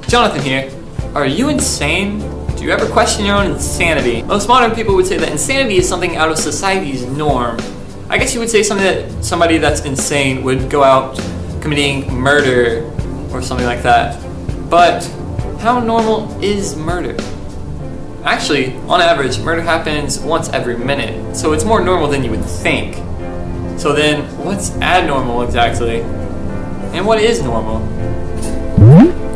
Jonathan here. Are you insane? Do you ever question your own insanity? Most modern people would say that insanity is something out of society's norm. I guess you would say somebody that's insane would go out committing murder or something like that. But how normal is murder? Actually, on average, murder happens once every minute, so it's more normal than you would think. So then, what's abnormal exactly? And what is normal?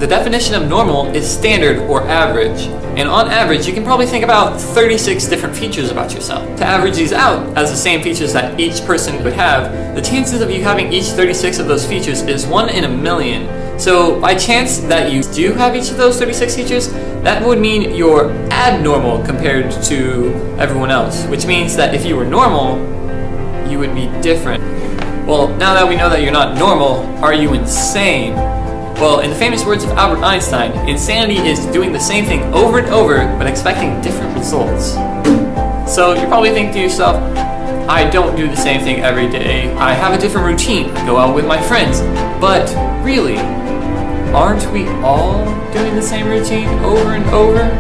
The definition of normal is standard or average, and on average you can probably think about 36 different features about yourself. To average these out as the same features that each person would have, the chances of you having each 36 of those features is 1 in a million. So by chance that you do have each of those 36 features, that would mean you're abnormal compared to everyone else, which means that if you were normal, you would be different. Well, now that we know that you're not normal, are you insane? Well, in the famous words of Albert Einstein, insanity is doing the same thing over and over, but expecting different results. So you're probably thinking to yourself, I don't do the same thing every day. I have a different routine. I go out with my friends. But really, aren't we all doing the same routine over and over?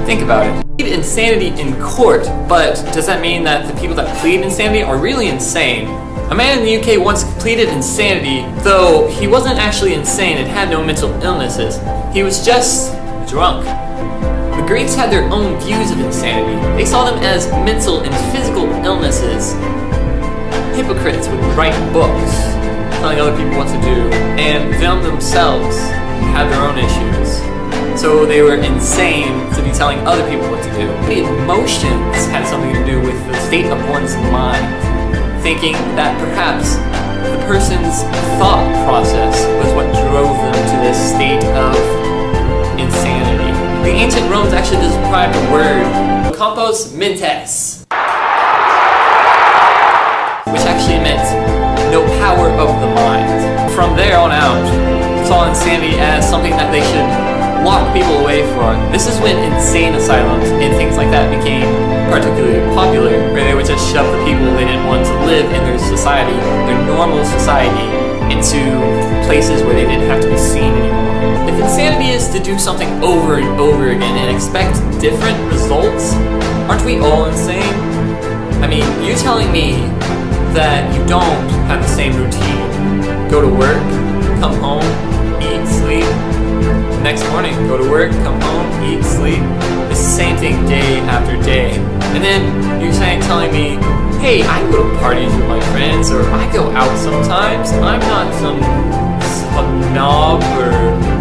Think about it. You plead insanity in court, but does that mean that the people that plead insanity are really insane? A man in the UK once pleaded insanity, though he wasn't actually insane and had no mental illnesses. He was just drunk. The Greeks had their own views of insanity. They saw them as mental and physical illnesses. Hypocrites would write books telling other people what to do, and them themselves had their own issues. So they were insane to be telling other people what to do. The emotions had something to do with the state of one's mind. Thinking that perhaps the person's thought process was what drove them to this state of insanity. The ancient Romans actually described the word compos mentis, which actually meant no power of the mind. From there on out, saw insanity as something that they should lock people away for. This is when insane asylums and things like that became particularly popular, where they would just shove the people they didn't want to live in their society, their normal society, into places where they didn't have to be seen anymore. If insanity is to do something over and over again and expect different results, aren't we all insane? I mean, you're telling me that you don't have the same routine. Go to work, come home, eat, sleep. Next morning, go to work, come home, eat, sleep. It's the same thing day after day. And then you're telling me, hey, I go to parties with my friends, or I go out sometimes. I'm not some knob or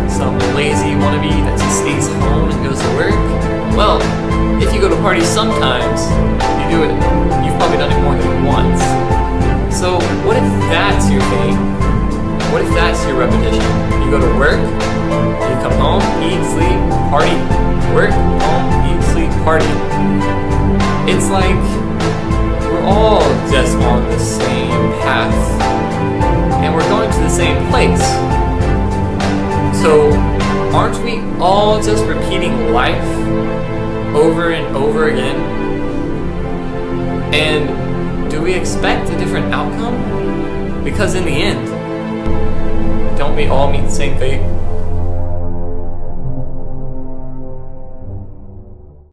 some lazy wannabe that just stays home and goes to work. Well, if you go to parties sometimes, you've probably done it more than once. So what if that's your thing? What if that's your repetition? You go to work, you come home, eat, sleep, party. Work, home, eat, sleep, party. It's like we're all just on the same path, and we're going to the same place. So aren't we all just repeating life over and over again? And do we expect a different outcome? Because in the end, don't we all meet the same fate?